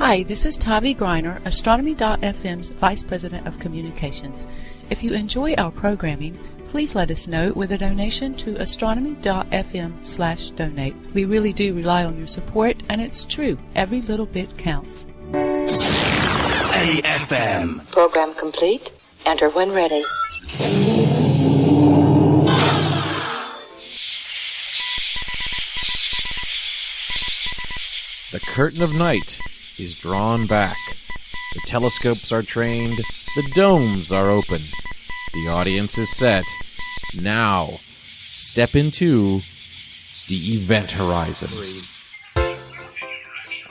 Hi, this is Tavi Greiner, Astronomy.FM's Vice President of Communications. If you enjoy our programming, please let us know with a donation to Astronomy.FM/donate. We really do rely on your support, and it's true, every little bit counts. AFM. Program complete. Enter when ready. The curtain of night is drawn back. The telescopes are trained. The domes are open. The audience is set. Now, step into the event horizon.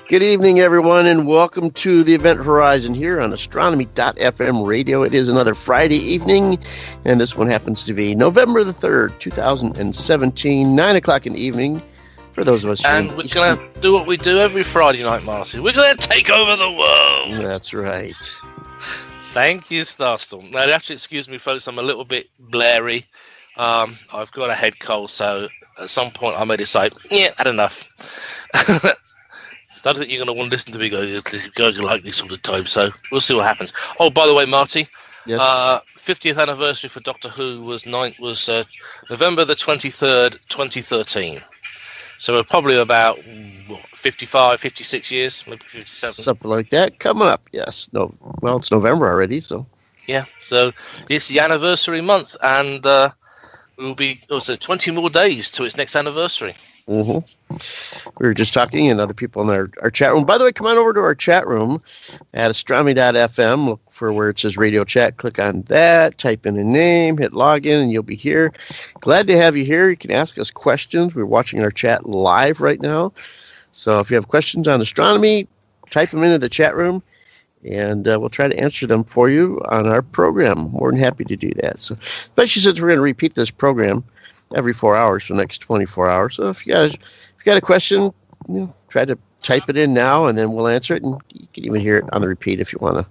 Good evening, everyone, and welcome to the Event Horizon here on Astronomy.FM radio. It is another Friday evening, and this one happens to be November the 3rd, 2017, 9 o'clock in the evening. For those of us, and we're going to do what we do every Friday night, Marty. We're going to take over the world. That's right. Thank you, Starstorm. Now, you have to excuse me, folks. I'm a little bit blary. I've got a head cold, so at some point I may decide, had enough. I don't think you're going to want to listen to me go like this all the time, so we'll see what happens. Oh, by the way, Marty, yes. 50th anniversary for Doctor Who was November the 23rd, 2013. So we're probably about 55, 56 years, maybe 57. Something like that. Coming up, yes. No, well, it's November already, so. Yeah, so it's the anniversary month, and we'll be 20 more days to its next anniversary. Mm-hmm. We were just talking, and other people in our chat room. By the way, come on over to our chat room at Astronomy.FM. Look for where it says Radio Chat. Click on that. Type in a name. Hit login, and you'll be here. Glad to have you here. You can ask us questions. We're watching our chat live right now. So if you have questions on astronomy, type them into the chat room, and we'll try to answer them for you on our program. More than happy to do that. So, especially since we're going to repeat this program every 4 hours for the next 24 hours. So if you got a question, try to type it in now, and then we'll answer it, and you can even hear it on the repeat if you want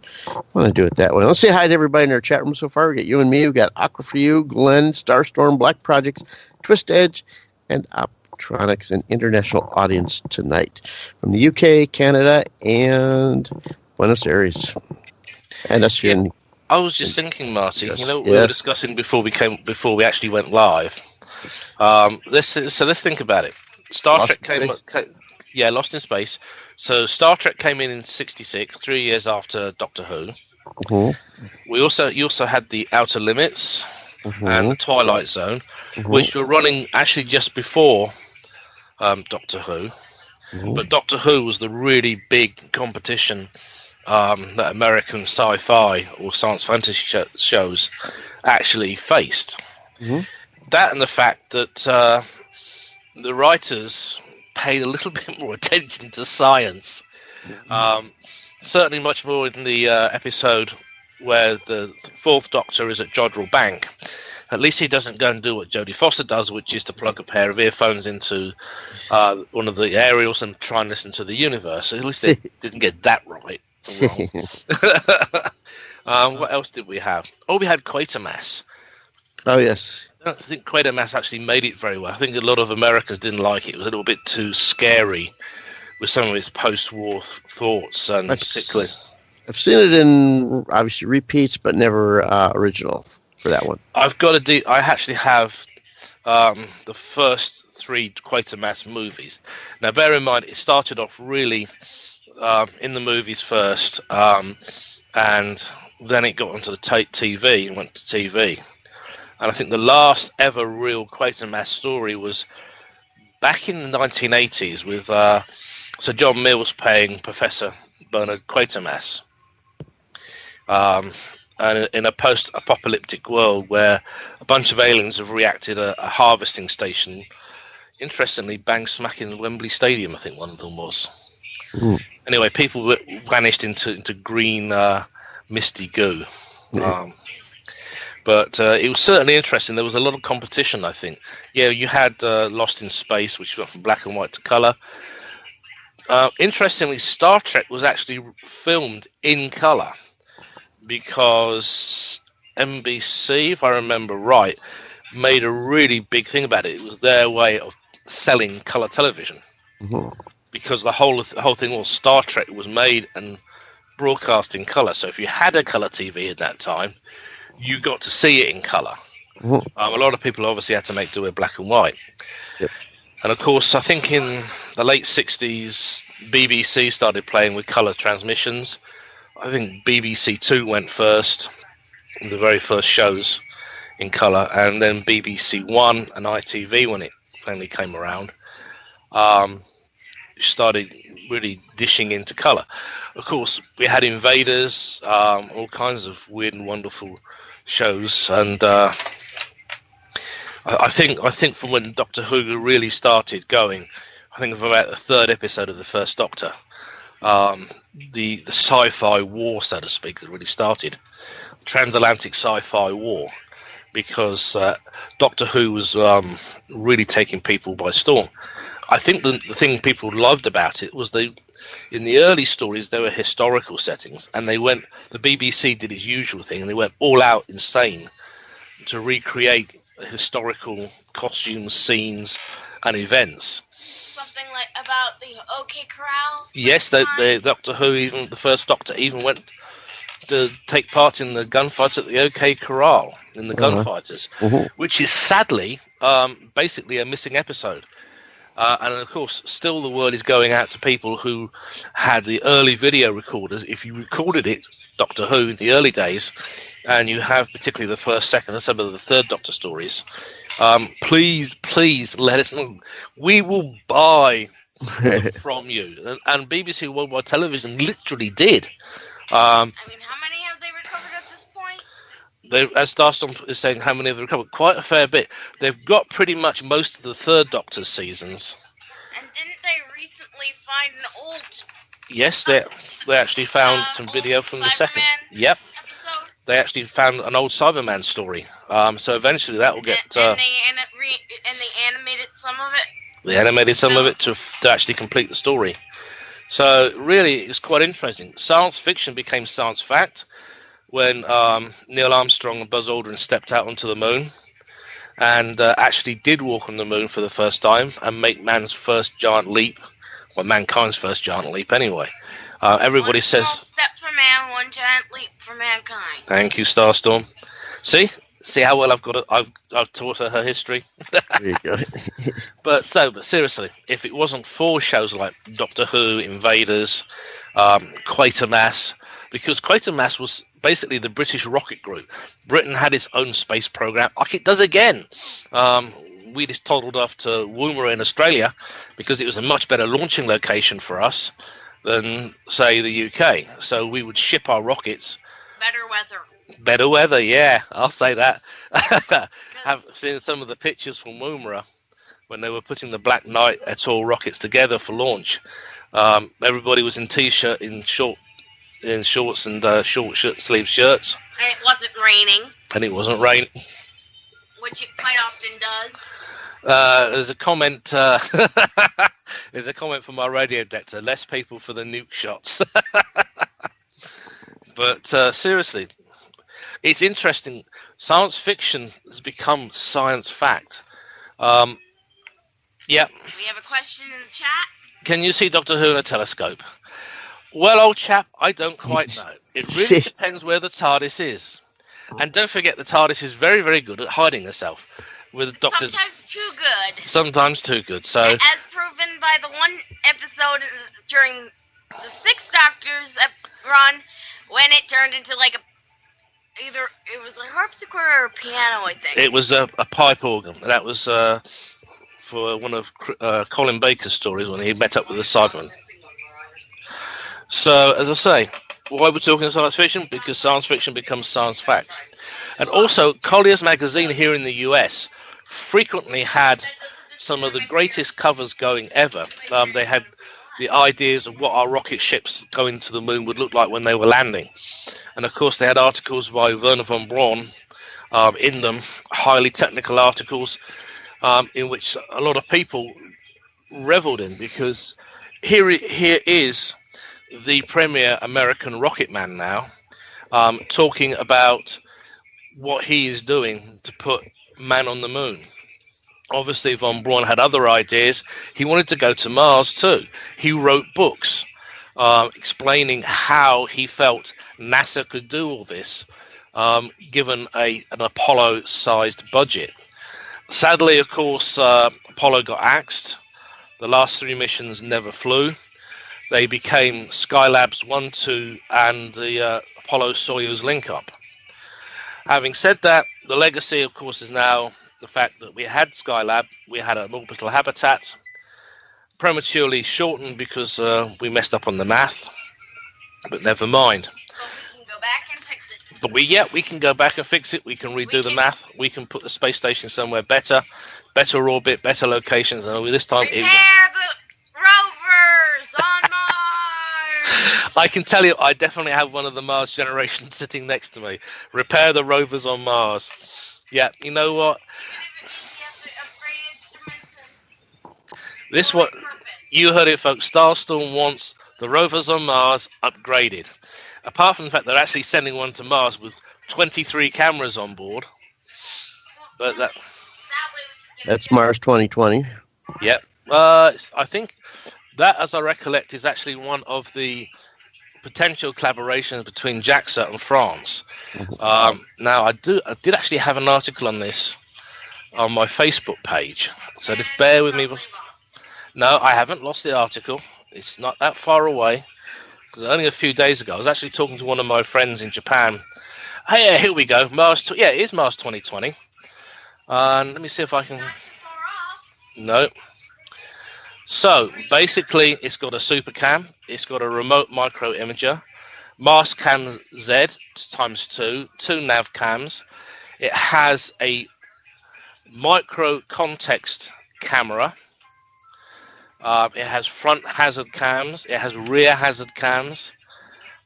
to do it that way. Let's say hi to everybody in our chat room so far. We got you and me. We got Aqua for You, Glenn, Starstorm, Black Projects, Twist Edge, and Optronics, an international audience tonight from the UK, Canada, and Buenos Aires. And us here. I was just thinking, Marty. Yes. We were discussing before we actually went live. Let's think about it. Lost in Space. So Star Trek came in 66, 3 years after Doctor Who. Mm-hmm. You also had the Outer Limits and the Twilight Zone, mm-hmm. which were running actually just before Doctor Who. Mm-hmm. But Doctor Who was the really big competition that American sci-fi or science fantasy shows actually faced. Mm-hmm. That and the fact that the writers paid a little bit more attention to science. Mm-hmm. Certainly much more in the episode where the fourth Doctor is at Jodrell Bank. At least he doesn't go and do what Jodie Foster does, which is to plug a pair of earphones into one of the aerials and try and listen to the universe. At least they didn't get that right. What else did we have? Oh, we had Quatermass. Oh, yes. I don't think Quatermass actually made it very well. I think a lot of Americans didn't like it. It was a little bit too scary with some of its post-war thoughts, and particularly. I've seen it in obviously repeats, but never original for that one. I actually have the first 3 Quatermass movies. Now, bear in mind, it started off really in the movies first, and then it got onto the TV and went to TV. And I think the last ever real Quatermass story was back in the 1980s with Sir John Mills playing Professor Bernard Quatermass. And in a post-apocalyptic world where a bunch of aliens have reacted a harvesting station, interestingly, bang smack in Wembley Stadium, I think one of them was. Ooh. Anyway, people vanished into green, misty goo. Yeah. But it was certainly interesting. There was a lot of competition, I think. Yeah, you had Lost in Space, which went from black and white to color. Interestingly, Star Trek was actually filmed in color because NBC, if I remember right, made a really big thing about it. It was their way of selling color television. Mm-hmm. because the whole thing was Star Trek was made and broadcast in color. So if you had a color TV at that time, you got to see it in color. A lot of people obviously had to make do with black and white. Yep. And of course, I think in the late 60s, BBC started playing with color transmissions. I think BBC Two went first, the very first shows in color, and then BBC One and ITV, when it finally came around, started really dishing into color. Of course, we had Invaders, all kinds of weird and wonderful shows, and I think from when Doctor Who really started going, I think of about the third episode of the first Doctor, the sci-fi war, so to speak, that really started, transatlantic sci-fi war, because Doctor Who was really taking people by storm. I think the thing people loved about it was in the early stories there were historical settings, and the BBC did its usual thing, and they went all out insane to recreate historical costumes, scenes, and events. Something like about the OK Corral. Yes, the Doctor Who, even the first Doctor, even went to take part in the gunfights at the OK Corral in the Gunfighters, which is sadly basically a missing episode. And of course, still the word is going out to people who had the early video recorders. If you recorded it, Doctor Who, in the early days, and you have particularly the first, second, and some of the third Doctor stories, please let us know. We will buy from you. And BBC Worldwide Television literally did. I mean, how many have they recovered at this point? As Starstorm is saying, how many have they recovered? Quite a fair bit. They've got pretty much most of the third Doctor's seasons. And didn't they recently find an old... Yes, they actually found some video from the second. Yep. Episode? They actually found an old Cyberman story. So eventually that will get... And they animated some of it? They animated some of it to actually complete the story. So really, it's quite interesting. Science fiction became science fact when Neil Armstrong and Buzz Aldrin stepped out onto the moon and actually did walk on the moon for the first time and make man's first giant leap, well, mankind's first giant leap anyway. Everybody one says... small step for man, one giant leap for mankind. Thank you, Starstorm. See how well I've taught her history. There you go. But seriously, if it wasn't for shows like Doctor Who, Invaders, Quatermass, because Quatermass was basically the British rocket group. Britain had its own space program, like it does again. We just toddled off to Woomera in Australia because it was a much better launching location for us than, say, the UK. So we would ship our rockets. Better weather, yeah, I'll say that. Have seen some of the pictures from Woomera when they were putting the Black Knight et al. Rockets together for launch. Everybody was in t-shirt, in shorts and short sleeve shirts. And it wasn't raining. And it wasn't raining. Which it quite often does. There's a comment. There's a comment from our radio director. Less people for the nuke shots. But seriously, it's interesting. Science fiction has become science fact. Yeah. We have a question in the chat. Can you see Doctor Who in a telescope? Well, old chap, I don't quite know. It really depends where the TARDIS is. And don't forget, the TARDIS is very, very good at hiding herself. With Doctor. Sometimes too good. Sometimes too good. So, as proven by the one episode during the Sixth Doctor's run, when it turned into like either it was a harpsichord or a piano, I think. It was a pipe organ. That was for one of Colin Baker's stories when he met up with the Cyberman. So, as I say, why we're talking science fiction? Because science fiction becomes science fact. And also, Collier's magazine here in the US frequently had some of the greatest covers going ever. They had the ideas of what our rocket ships going to the moon would look like when they were landing. And of course, they had articles by Werner von Braun in them, highly technical articles, in which a lot of people reveled in, because here is the premier American rocket man now, talking about what he is doing to put man on the moon. Obviously, von Braun had other ideas. He wanted to go to Mars too. He wrote books explaining how he felt NASA could do all this, given an Apollo-sized budget. Sadly, of course, Apollo got axed. The last 3 missions never flew. They became Skylab's 1, 2, and the Apollo-Soyuz link-up. Having said that, the legacy, of course, is now the fact that we had Skylab, we had an orbital habitat, prematurely shortened because we messed up on the math, but never mind. But we can go back and fix it. But we can go back and fix it. We can redo the math. We can put the space station somewhere better orbit, better locations. And this time, Repair the rovers on Mars. I can tell you, I definitely have one of the Mars generation sitting next to me. Repair the rovers on Mars. Yeah, you know what? This what you heard it, folks. Starstorm wants the rovers on Mars upgraded. Apart from the fact they're actually sending one to Mars with 23 cameras on board. But that's Mars 2020. Yep. I think that, as I recollect, is actually one of the potential collaborations between JAXA and France. Now, I did actually have an article on this on my Facebook page, so just bear with me. No, I haven't lost the article. It's not that far away. Because only a few days ago, I was actually talking to one of my friends in Japan. Hey, yeah, here we go. Mars. Yeah, it is Mars 2020. Let me see if I can. No. So basically, it's got a super cam. It's got a remote micro imager, Mars Cam Z ×2, 2 nav cams. It has a micro context camera. It has front hazard cams. It has rear hazard cams.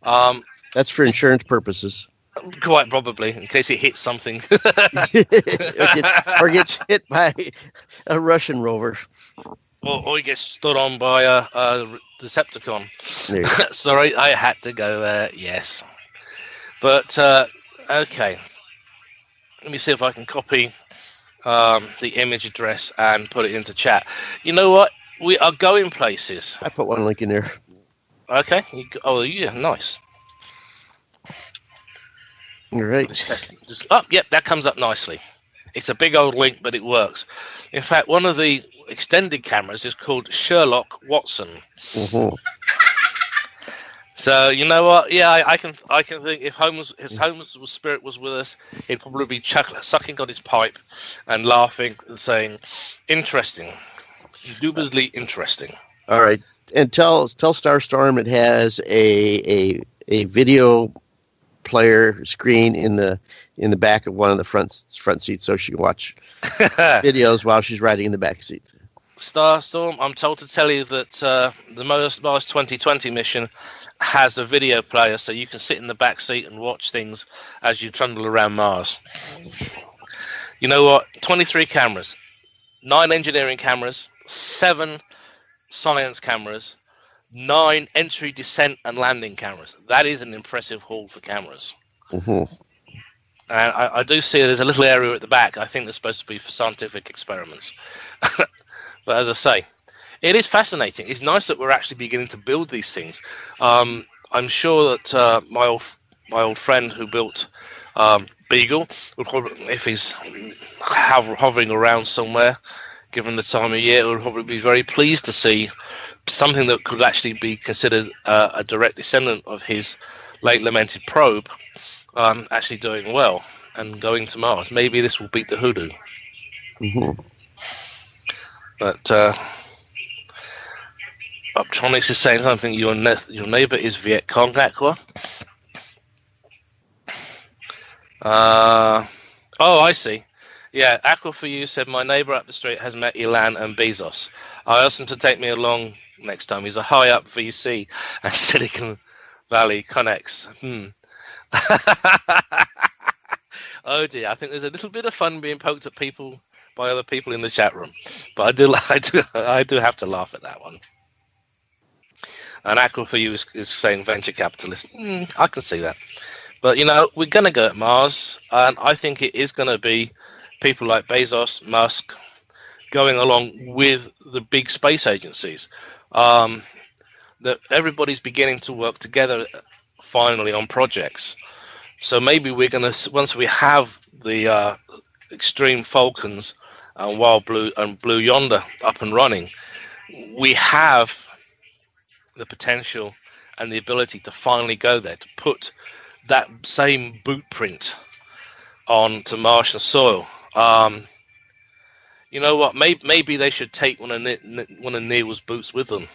That's for insurance purposes. Quite probably, in case it hits something. or gets hit by a Russian rover. Or he gets stood on by a Decepticon. Sorry, I had to go there. Yes. But, okay. Let me see if I can copy the image address and put it into chat. You know what? We are going places. I put one link in there. Okay. Yeah, nice. All right. Yep, that comes up nicely. It's a big old link, but it works. In fact, one of the extended cameras is called Sherlock Watson. Mm-hmm. So you know what? Yeah, I can think if his Holmes spirit was with us, he'd probably be sucking on his pipe and laughing and saying, "Interesting, indubitably interesting." All right, and tell Starstorm it has a video player screen in the back of one of the front seats, so she can watch videos while she's riding in the back seat. Starstorm, I'm told to tell you that the Mars 2020 mission has a video player, so you can sit in the back seat and watch things as you trundle around Mars. You know what? 23 cameras, 9 engineering cameras, 7 science cameras, 9 entry, descent, and landing cameras. That is an impressive haul for cameras. Mm-hmm. And I do see there's a little area at the back. I think they're supposed to be for scientific experiments. But as I say, it is fascinating. It's nice that we're actually beginning to build these things. I'm sure that my old friend who built Beagle, would probably, if he's hovering around somewhere, given the time of year, would probably be very pleased to see something that could actually be considered a direct descendant of his late lamented probe actually doing well and going to Mars. Maybe this will beat the hoodoo. Mm-hmm. But Optronics is saying something. Your neighbor is Viet Cong, Aqua. Oh, I see. Yeah, Aqua for you said my neighbor up the street has met Elon and Bezos. I asked him to take me along next time. He's a high up VC at Silicon Valley Connex. Oh dear, I think there's a little bit of fun being poked at people by other people in the chat room, but I do have to laugh at that one. And Aqua for you is saying venture capitalist. I can see that, but you know, we're going to go at Mars, and I think it is going to be people like Bezos, Musk, going along with the big space agencies. That everybody's beginning to work together finally on projects. So maybe we're going to, once we have the Extreme Falcons and Wild Blue and Blue Yonder up and running, we have the potential and the ability to finally go there, to put that same boot print onto Martian soil. You know what? Maybe they should take one of Neil's boots with them.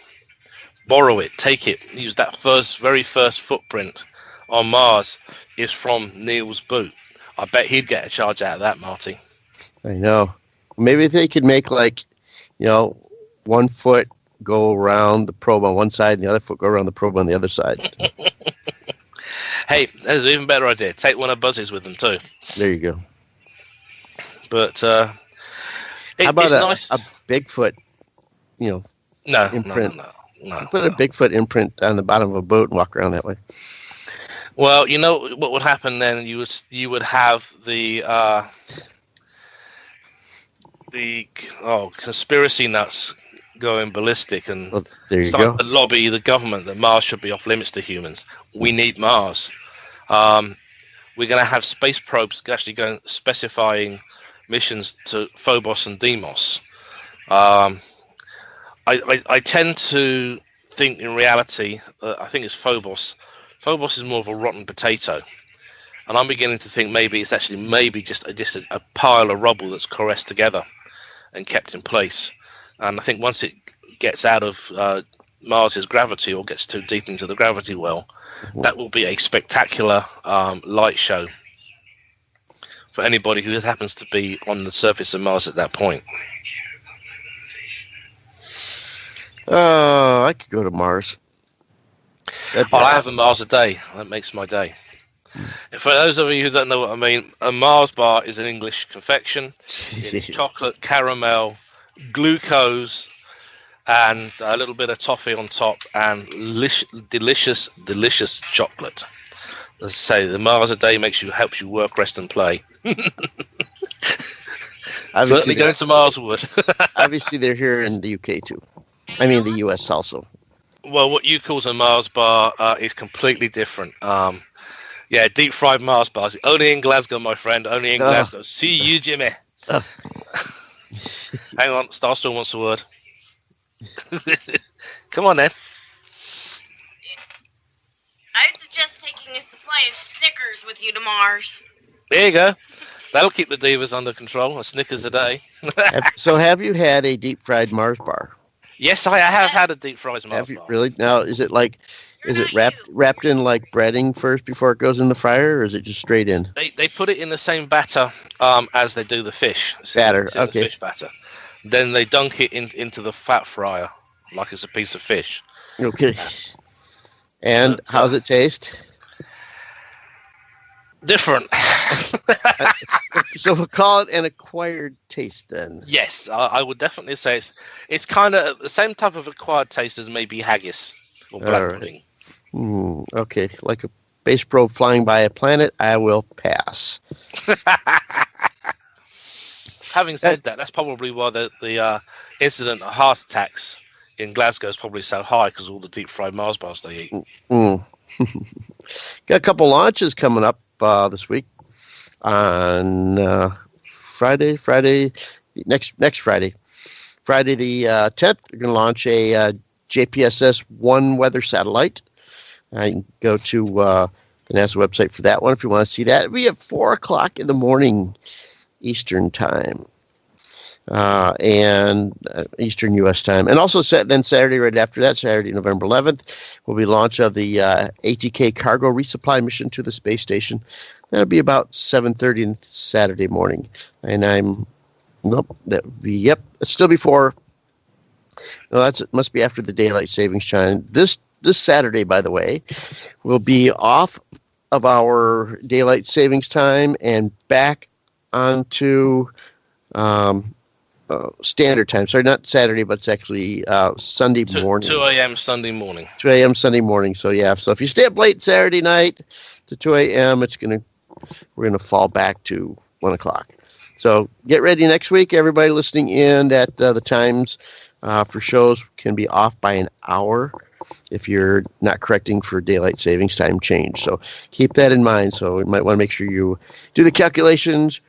Borrow it, take it, use that very first footprint on Mars is from Neil's boot. I bet he'd get a charge out of that, Marty. I know. Maybe they could make 1 foot go around the probe on one side and the other foot go around the probe on the other side. Hey, there's an even better idea. Take one of Buzz's with them too. There you go. But how about it's a nice. Bigfoot, imprint? No. Put a Bigfoot imprint on the bottom of a boat and walk around that way. Well, you know what would happen then? You would have the conspiracy nuts going ballistic and starting to lobby the government that Mars should be off limits to humans. We need Mars. We're going to have space probes actually going specifying missions to Phobos and Deimos. I tend to think in reality, I think it's Phobos. Phobos is more of a rotten potato. And I'm beginning to think maybe it's actually just a pile of rubble that's coalesced together and kept in place. And I think once it gets out of Mars's gravity or gets too deep into the gravity well, that will be a spectacular light show for anybody who happens to be on the surface of Mars at that point. I could go to Mars. I have a Mars a day. That makes my day. For those of you who don't know what I mean, a Mars bar is an English confection. It's chocolate, caramel, glucose, and a little bit of toffee on top, and delicious chocolate. As I say, the Mars a day helps you work, rest, and play. Certainly going to Mars would. Obviously, they're here in the UK too. I mean, the US also. Well, what you call a Mars bar is completely different. Deep fried Mars bars. Only in Glasgow, my friend. Only in Glasgow. See you, Jimmy. Hang on, Starstorm wants a word. Come on, then. I suggest taking a supply of Snickers with you to Mars. There you go. That'll keep the divas under control. A Snickers a day. So have you had a deep fried Mars bar? Yes, I have had a deep fried Mars bar. Really? Now, is it wrapped in like breading first before it goes in the fryer, or is it just straight in? They put it in the same batter as they do the fish. Batter, okay. The fish batter. Then they dunk it into the fat fryer like it's a piece of fish. Okay. And how does it taste? Different. So we'll call it an acquired taste then. Yes, I would definitely say it's kind of the same type of acquired taste as maybe haggis or black pudding. Okay, like a space probe flying by a planet, I will pass. Having said that, that's probably why the incident of heart attacks in Glasgow is probably so high, because all the deep fried Mars bars they eat. Got a couple launches coming up this week. On Friday, next Friday the 10th, we're going to launch a JPSS-1 weather satellite. You can go to the NASA website for that one if you want to see that. It'll be at 4 o'clock in the morning Eastern time, and Eastern U.S. time. And also then Saturday, right after that, Saturday, November 11th, will be launch of the ATK cargo resupply mission to the space station. That'll be about 7:30 Saturday morning. And it's still before. No, it must be after the daylight savings time. This Saturday, by the way, will be off of our daylight savings time and back onto standard time. Sorry, not Saturday, but it's actually Sunday morning. 2 a.m. Sunday morning. 2 a.m. Sunday morning. So yeah. So if you stay up late Saturday night to 2 a.m., we're gonna fall back to 1 o'clock. So get ready next week. Everybody listening in, that the times for shows can be off by an hour if you're not correcting for daylight savings time change. So keep that in mind. So you might want to make sure you do the calculations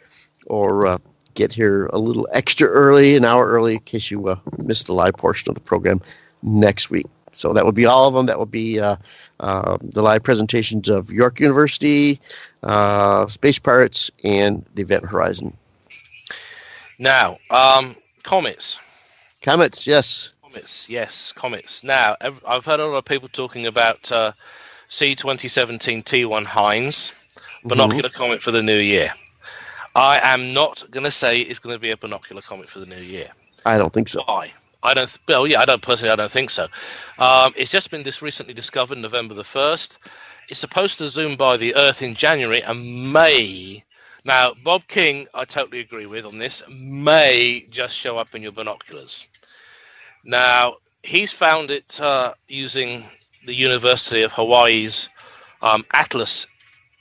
or get here a little extra early, an hour early, in case you missed the live portion of the program next week. So that would be all of them. That would be the live presentations of York University, Space Pirates, and the Event Horizon. Now, comets. Comets, yes. Comets. Now, I've heard a lot of people talking about C2017 T1 Heinz, binocular comet for the new year. I am not going to say it's going to be a binocular comet for the new year. I don't think so. Why? I don't think so. It's just been recently discovered, November the 1st. It's supposed to zoom by the Earth in January and may. Now, Bob King, I totally agree with on this, may just show up in your binoculars. Now, he's found it using the University of Hawaii's Atlas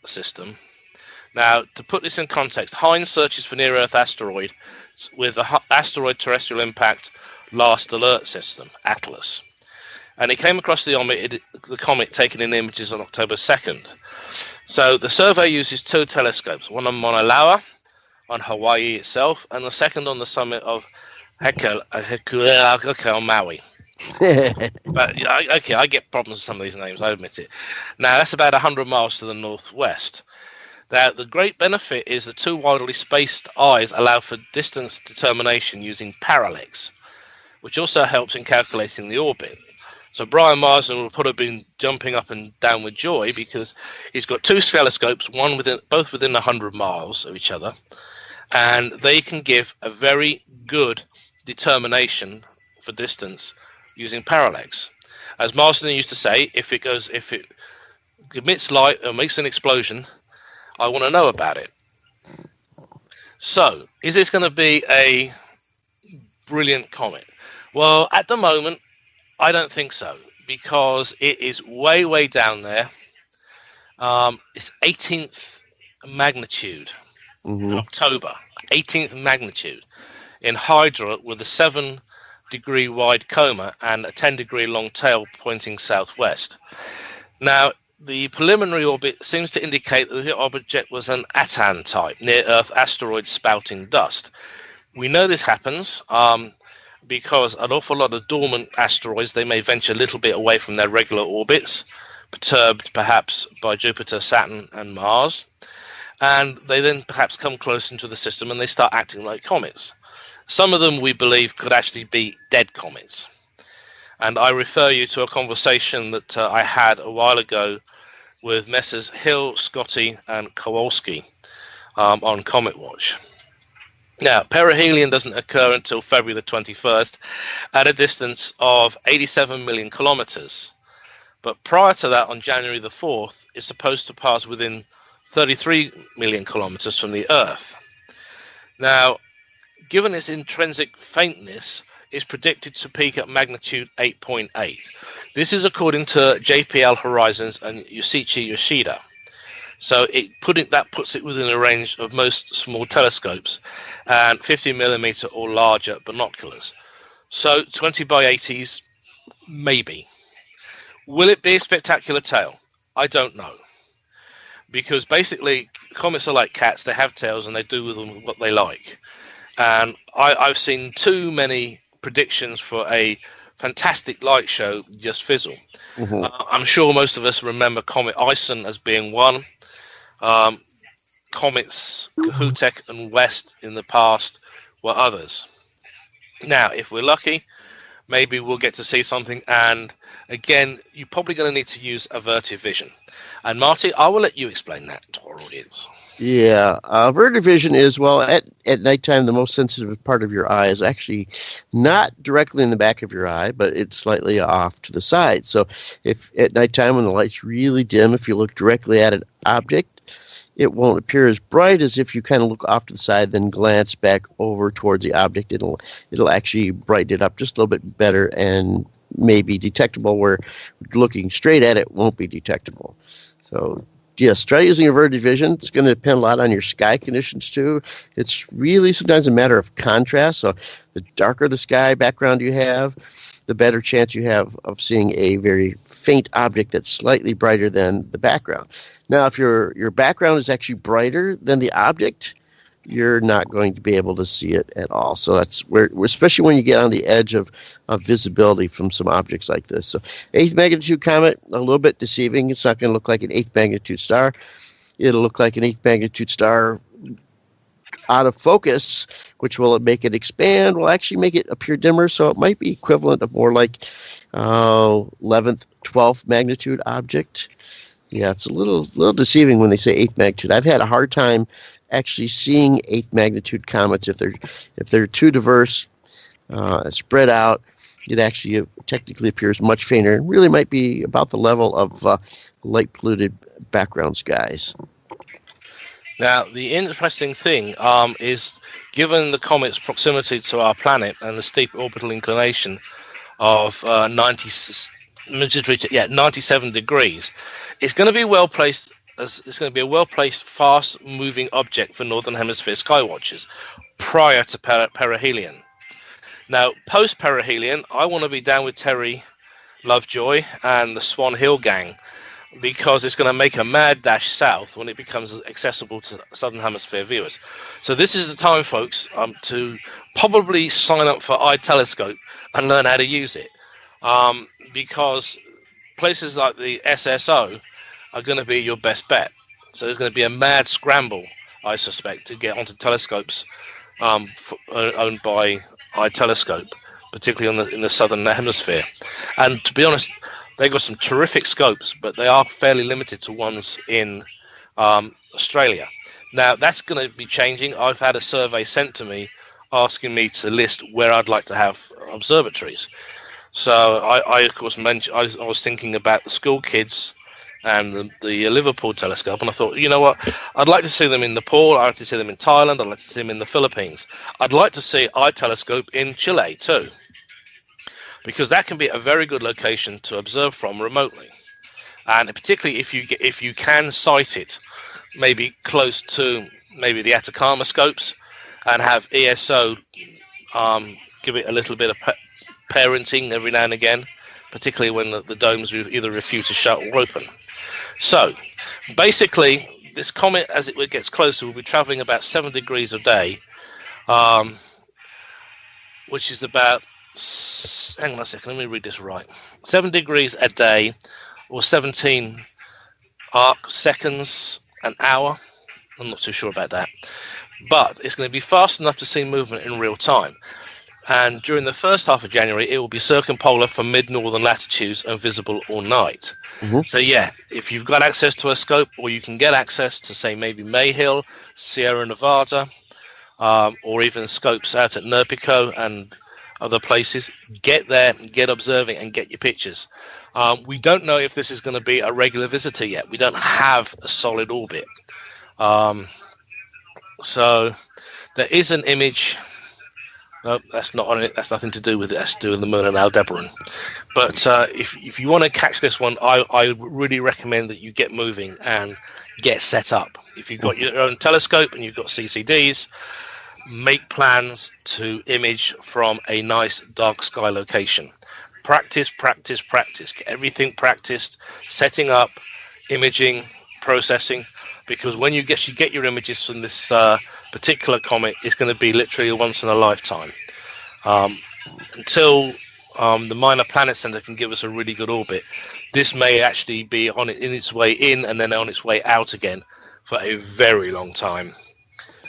system. Now, to put this in context, Heinz searches for near-Earth asteroid with the Asteroid Terrestrial Impact Last Alert System, Atlas. And he came across the comet taken in images on October 2nd. So the survey uses two telescopes, one on Mauna Loa, on Hawaii itself, and the second on the summit of Hekau on Maui. But I get problems with some of these names, I admit it. Now, that's about 100 miles to the northwest. Now, the great benefit is the two widely spaced eyes allow for distance determination using parallax, which also helps in calculating the orbit. So Brian Marsden will probably have been jumping up and down with joy because he's got two telescopes, both within 100 miles of each other, and they can give a very good determination for distance using parallax. As Marsden used to say, if it emits light or makes an explosion, I want to know about it. So, is this going to be a brilliant comet? Well, at the moment, I don't think so, because it is way, way down there. It's 18th magnitude in October, 18th magnitude in Hydra with a 7-degree wide coma and a 10-degree long tail pointing southwest. Now, the preliminary orbit seems to indicate that the object was an Atan type, near-Earth asteroid spouting dust. We know this happens because an awful lot of dormant asteroids, they may venture a little bit away from their regular orbits, perturbed perhaps by Jupiter, Saturn, and Mars. And they then perhaps come close into the system and they start acting like comets. Some of them, we believe, could actually be dead comets. And I refer you to a conversation that I had a while ago with Messrs. Hill, Scotty, and Kowalski on Comet Watch. Now, perihelion doesn't occur until February the 21st at a distance of 87 million kilometers. But prior to that, on January the 4th, it's supposed to pass within 33 million kilometers from the Earth. Now, given its intrinsic faintness, it's predicted to peak at magnitude 8.8. This is according to JPL Horizons and Yoshichi Yoshida. So that puts it within a range of most small telescopes and 50 millimeter or larger binoculars. So 20 by 80s, maybe. Will it be a spectacular tail? I don't know. Because basically, comets are like cats. They have tails and they do with them what they like. And I've seen too many predictions for a fantastic light show just fizzle. I'm sure most of us remember Comet Ison as being one. Comets Kohoutek and West in the past were others. Now, if we're lucky, maybe we'll get to see something. And again, you're probably going to need to use averted vision. And Marty, I will let you explain that to our audience. Yeah, averted vision is, well, at nighttime, the most sensitive part of your eye is actually not directly in the back of your eye, but it's slightly off to the side. So if at nighttime when the light's really dim, if you look directly at an object, it won't appear as bright as if you kind of look off to the side, then glance back over towards the object. It'll actually brighten it up just a little bit better and may be detectable, where looking straight at it won't be detectable. So yes, try using averted vision. It's going to depend a lot on your sky conditions too. It's really sometimes a matter of contrast. So the darker the sky background you have, the better chance you have of seeing a very faint object that's slightly brighter than the background. Now, if your background is actually brighter than the object, you're not going to be able to see it at all. So that's where, especially when you get on the edge of visibility from some objects like this. So 8th magnitude comet, a little bit deceiving. It's not going to look like an 8th magnitude star. It'll look like an 8th magnitude star out of focus, which will make it expand, will actually make it appear dimmer. So it might be equivalent of more like 11th, 12th magnitude object. Yeah, it's a little deceiving when they say 8th magnitude. I've had a hard time actually seeing 8th magnitude comets if they're too diverse, spread out. It actually technically appears much fainter and really might be about the level of light polluted background skies. Now, the interesting thing is, given the comet's proximity to our planet and the steep orbital inclination of 97 degrees, it's going to be well placed. It's going to be a well-placed, fast-moving object for Northern Hemisphere skywatchers prior to perihelion. Now, post-perihelion, I want to be down with Terry Lovejoy and the Swan Hill gang, because it's going to make a mad dash south when it becomes accessible to Southern Hemisphere viewers. So this is the time, folks, to probably sign up for iTelescope and learn how to use it, because places like the SSO are going to be your best bet. So there's going to be a mad scramble, I suspect, to get onto telescopes owned by iTelescope, particularly in the Southern Hemisphere. And to be honest, they've got some terrific scopes, but they are fairly limited to ones in Australia. Now, that's going to be changing. I've had a survey sent to me asking me to list where I'd like to have observatories. So I of course, mentioned I was thinking about the school kids and the Liverpool telescope, and I thought, you know what, I'd like to see them in Nepal, I'd like to see them in Thailand, I'd like to see them in the Philippines. I'd like to see iTelescope in Chile too, because that can be a very good location to observe from remotely, and particularly if you can sight it maybe close to maybe the Atacama scopes and have ESO give it a little bit of parenting every now and again, particularly when the domes either refuse to shut or open. So basically, this comet, as it gets closer, will be traveling about 7 degrees a day, which is about, hang on a second, let me read this right. 7 degrees a day, or 17 arc seconds an hour. I'm not too sure about that. But it's going to be fast enough to see movement in real time. And during the first half of January, it will be circumpolar for mid-northern latitudes and visible all night. Mm-hmm. So yeah, if you've got access to a scope, or you can get access to, say, maybe Mayhill, Sierra Nevada, or even scopes out at Nerpico and other places, get there, get observing, and get your pictures. We don't know if this is going to be a regular visitor yet. We don't have a solid orbit. So there is an image. No, that's not on it. That's nothing to do with it. That's to do with the Moon and Aldebaran. But if you want to catch this one, I really recommend that you get moving and get set up. If you've got your own telescope and you've got CCDs, make plans to image from a nice dark sky location. Practice. Get everything practiced, setting up, imaging, processing. Because when you get your images from this particular comet, it's going to be literally a once in a lifetime. Until the Minor Planet Center can give us a really good orbit, this may actually be in its way in and then on its way out again for a very long time.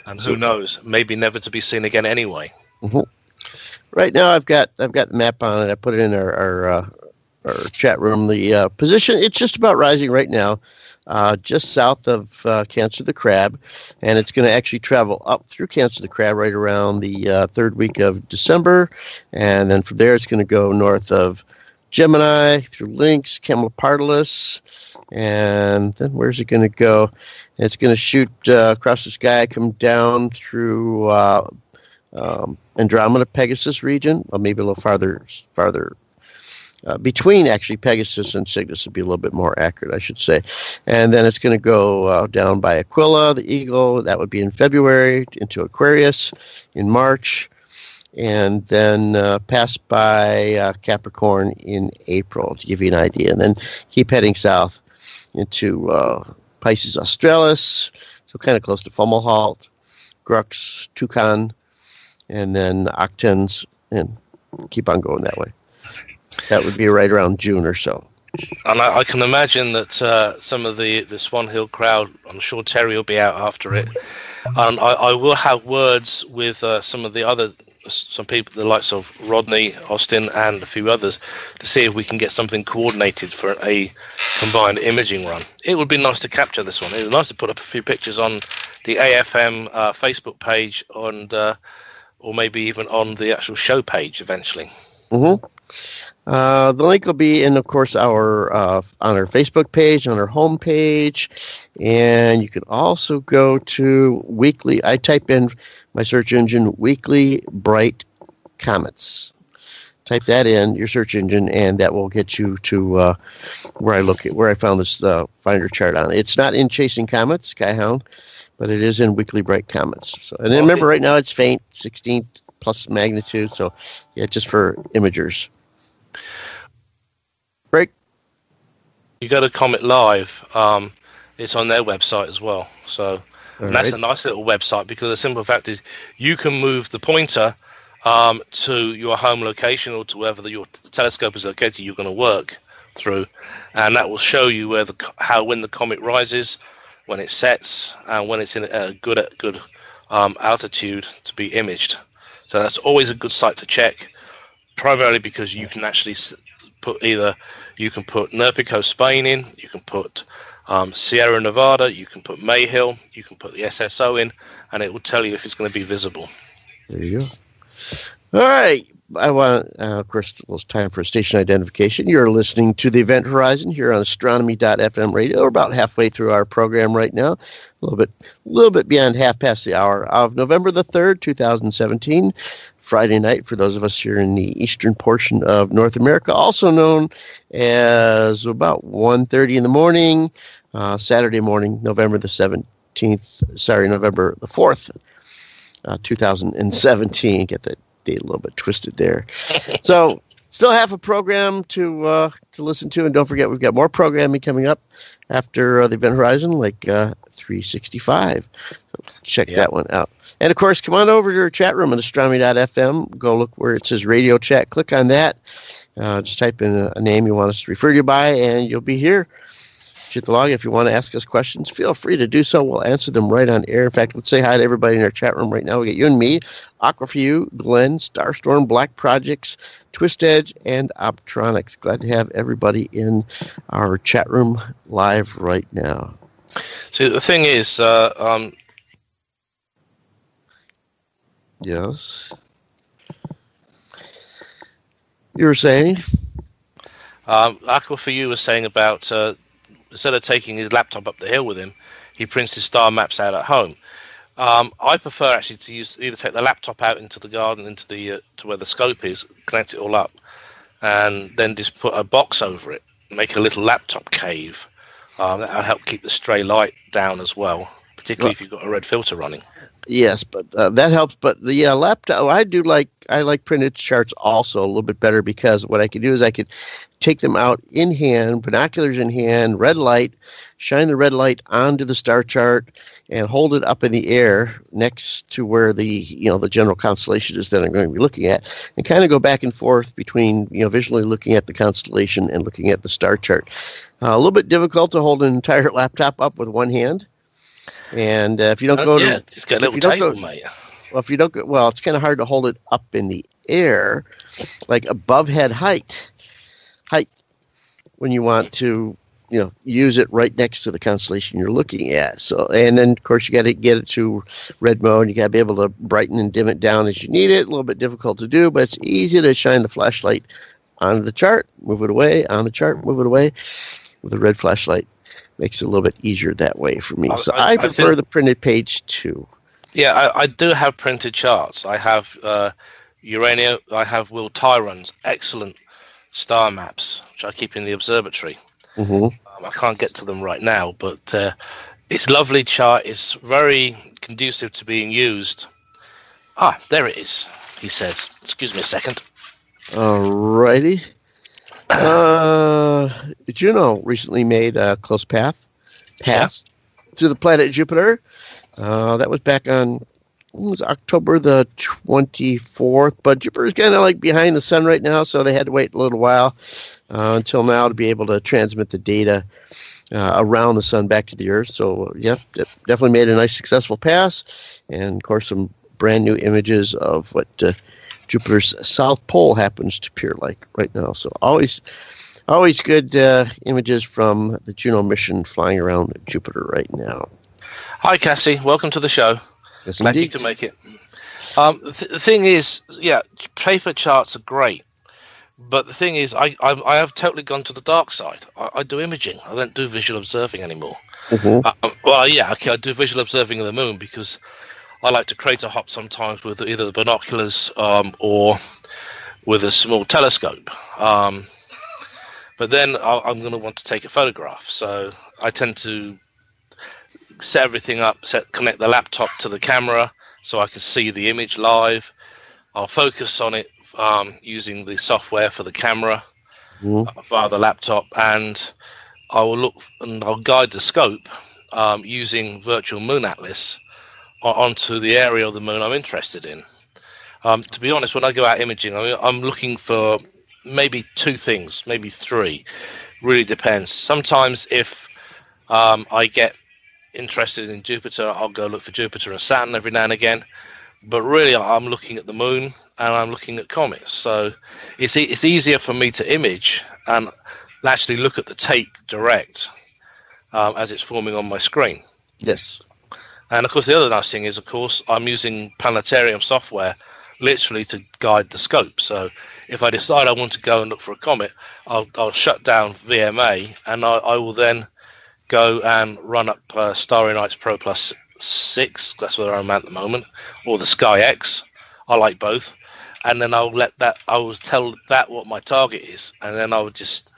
And who knows, maybe never to be seen again anyway. Mm-hmm. Right now, I've got the map on it. I put it in our chat room. The position, it's just about rising right now. Just south of Cancer the Crab, and it's going to actually travel up through Cancer the Crab right around the third week of December, and then from there it's going to go north of Gemini, through Lynx, Camelopardalis, and then where's it going to go? It's going to shoot across the sky, come down through Andromeda, Pegasus region, or maybe a little farther between actually Pegasus and Cygnus would be a little bit more accurate, I should say. And then it's going to go down by Aquila, the Eagle. That would be in February, into Aquarius in March, and then pass by Capricorn in April, to give you an idea. And then keep heading south into Pisces Australis, so kind of close to Fomalhaut, Crux, Tucson, and then Octans, and keep on going that way. That would be right around June or so. And I can imagine that some of the Swan Hill crowd, I'm sure Terry will be out after it. And I will have words with some people, the likes of Rodney, Austin, and a few others, to see if we can get something coordinated for a combined imaging run. It would be nice to capture this one. It would be nice to put up a few pictures on the AFM Facebook page, and or maybe even on the actual show page eventually. Mm-hmm. The link will be in, of course, our on our Facebook page, on our home page, and you can also go to weekly. I type in my search engine, Weekly Bright Comets. Type that in your search engine, and that will get you to where I found this finder chart on. It's not in Chasing Comets, Skyhound, but it is in Weekly Bright Comets. So, and then remember, right now it's faint, 16 plus magnitude. So, yeah, just for imagers. Break. You go to Comet Live. It's on their website as well. So that's a nice little website, because the simple fact is you can move the pointer to your home location, or to wherever your telescope is located you're going to work through, and that will show you when the comet rises, when it sets, and when it's in a good altitude to be imaged. So that's always a good site to check, primarily because you can actually put Nerpico, Spain in, you can put Sierra Nevada, you can put Mayhill, you can put the SSO in, and it will tell you if it's going to be visible. There you go. All right. I want, of course, it's time for station identification. You're listening to the Event Horizon here on Astronomy.FM radio. We're about halfway through our program right now, a little bit beyond half past the hour of November the 3rd, 2017, Friday night for those of us here in the eastern portion of North America, also known as about 1:30 in the morning, Saturday morning, November the 4th, 2017. Get that date a little bit twisted there. So still have a program to listen to, and don't forget we've got more programming coming up after the Event Horizon, like 365. So check that one out. And of course, come on over to our chat room at Astronomy.FM. Go look where it says Radio Chat. Click on that. Just type in a name you want us to refer to you by, and you'll be here. Hit the log. If you want to ask us questions, feel free to do so. We'll answer them right on air. In fact, let's say hi to everybody in our chat room right now. We got you and me, Aqua for You, Glenn, Starstorm, Black Projects, Twist Edge, and Optronics. Glad to have everybody in our chat room live right now. See, the thing is, yes, you were saying? Aqua for You was saying about instead of taking his laptop up the hill with him, he prints his star maps out at home. I prefer actually to either take the laptop out into the garden, into the to where the scope is, connect it all up, and then just put a box over it, make a little laptop cave. That'll help keep the stray light down as well, particularly if you've got a red filter running. Yes, but that helps. But the laptop, I like printed charts also a little bit better, because what I could do is I could take them out in hand, binoculars in hand, red light, shine the red light onto the star chart, and hold it up in the air next to where the general constellation is that I'm going to be looking at, and kind of go back and forth between visually looking at the constellation and looking at the star chart. A little bit difficult to hold an entire laptop up with one hand. And if you don't just get a little table, mate. Well, it's kind of hard to hold it up in the air, like above head height, when you want to, use it right next to the constellation you're looking at. So, and then of course you got to get it to red mode. You got to be able to brighten and dim it down as you need it. A little bit difficult to do, but it's easy to shine the flashlight onto the chart, move it away, on the chart, move it away with a red flashlight. Makes it a little bit easier that way for me. So I prefer the printed page too. Yeah, I do have printed charts. I have Urania. I have Will Tyron's excellent star maps, which I keep in the observatory. I can't get to them right now, but it's a lovely chart. It's very conducive to being used. Ah, there it is, he says. Excuse me a second. Alrighty. Juno recently made a close pass to the planet Jupiter. That was back on October the 24th, but Jupiter's kind of like behind the sun right now, so they had to wait a little while until now to be able to transmit the data around the sun back to the Earth. So, yeah, definitely made a nice successful pass, and of course some brand new images of what Jupiter's south pole happens to appear like right now. So always good images from the Juno mission flying around Jupiter right now. Hi, Cassie. Welcome to the show. Yes, Glad indeed. you can make it. The thing is, yeah, paper charts are great. But the thing is, I have totally gone to the dark side. I do imaging. I don't do visual observing anymore. Well, yeah, okay, I do visual observing of the moon because I like to crater hop sometimes with either the binoculars or with a small telescope. But then I'm going to want to take a photograph. So I tend to set everything up, connect the laptop to the camera so I can see the image live. I'll focus on it using the software for the camera via the laptop, and I will look and I'll guide the scope using Virtual Moon Atlas onto the area of the moon I'm interested in. To be honest, when I go out imaging, I'm looking for maybe two things, maybe three. Really depends. Sometimes if I get interested in Jupiter, I'll go look for Jupiter and Saturn every now and again. But really, I'm looking at the moon and I'm looking at comets. So it's easier for me to image and actually look at the tape direct as it's forming on my screen. Yes. And of course, the other nice thing is, of course, I'm using planetarium software literally to guide the scope. So if I decide I want to go and look for a comet, I'll shut down VMA and I will then go and run up Starry Nights Pro Plus 6. That's where I'm at the moment, or the Sky X. I like both. And then I will tell that what my target is, and then I would just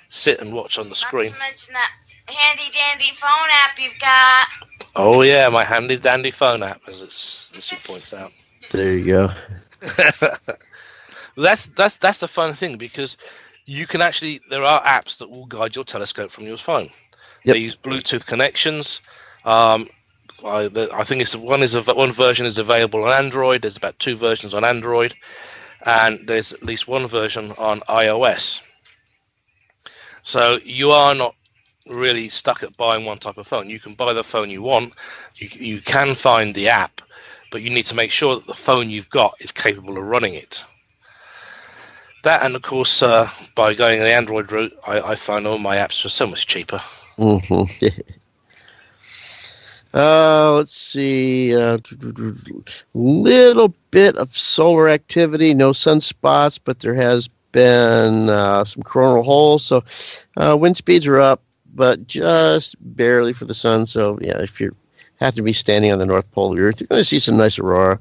sit and watch on the screen. Not to mention that handy dandy phone app you've got. Oh yeah, my handy dandy phone app, as she points out. There you go. That's the fun thing, because you can actually, there are apps that will guide your telescope from your phone. Yep. They use Bluetooth connections. I think one version is available on Android. There's about 2 versions on Android, and there's at least 1 version on iOS. So you are not really stuck at buying one type of phone. You can buy the phone you want. You can find the app, but you need to make sure that the phone you've got is capable of running it. That, and of course, by going the Android route, I find all my apps are so much cheaper. Let's see. Little bit of solar activity, no sunspots, but there has been some coronal holes. So wind speeds are up, but just barely for the sun. So yeah, if you happen to be standing on the North Pole of the Earth, you're going to see some nice aurora,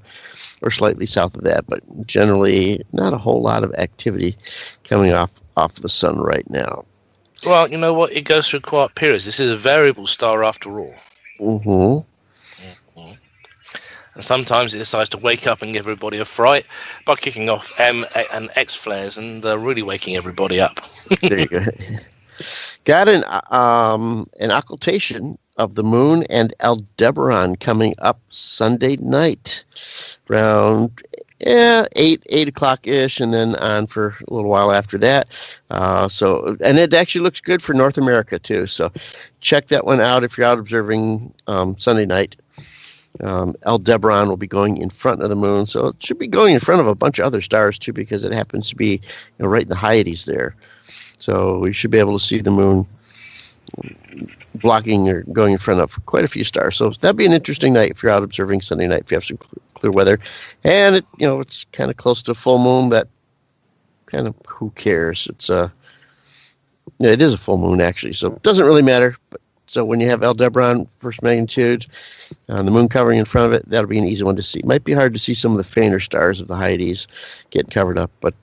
or slightly south of that. But generally, not a whole lot of activity coming off the sun right now. Well, you know what? It goes through quiet periods. This is a variable star after all. And sometimes it decides to wake up and give everybody a fright by kicking off M and X flares and really waking everybody up. There you go. Got an occultation of the moon and Aldebaran coming up Sunday night around 8 o'clock ish, and then on for a little while after that. And it actually looks good for North America too. So check that one out if you're out observing Sunday night. Aldebaran will be going in front of the moon, so it should be going in front of a bunch of other stars too, because it happens to be right in the Hyades there. So we should be able to see the moon blocking or going in front of quite a few stars. So that'd be an interesting night if you're out observing Sunday night, if you have some clear weather. And it's kind of close to full moon. That kind of, who cares? It's it is a full moon actually, so it doesn't really matter. But So when you have Aldebaran, first magnitude, the moon covering in front of it, that'll be an easy one to see. Might be hard to see some of the fainter stars of the Hyades getting covered up, but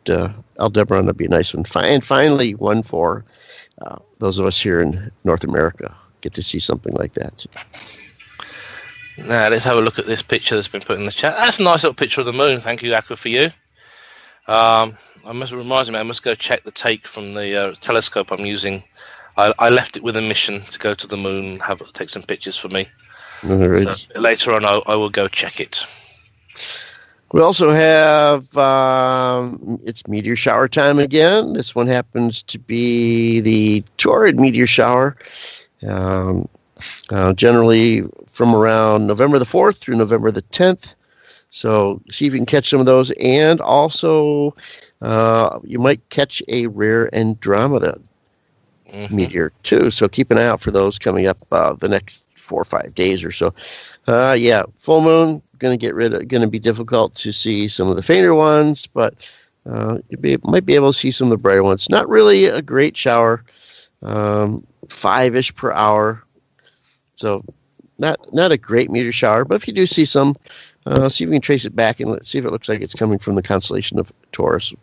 Aldebaran will be a nice one. And finally, one for those of us here in North America get to see something like that. Now, let's have a look at this picture that's been put in the chat. That's a nice little picture of the moon. Thank you, Aqua, for you. I must go check the take from the telescope I'm using. I left it with a mission to go to the moon and take some pictures for me. Right. So later on, I will go check it. We also have, it's meteor shower time again. This one happens to be the Taurid meteor shower, generally from around November the 4th through November the 10th. So see if you can catch some of those. And also, you might catch a rare Andromeda meteor too. So keep an eye out for those coming up the next 4 or 5 days or so. Full moon. Going to be difficult to see some of the fainter ones, but you might be able to see some of the brighter ones. Not really a great shower, 5-ish per hour, so not a great meteor shower. But if you do see some, see if you can trace it back and let's see if it looks like it's coming from the constellation of Taurus,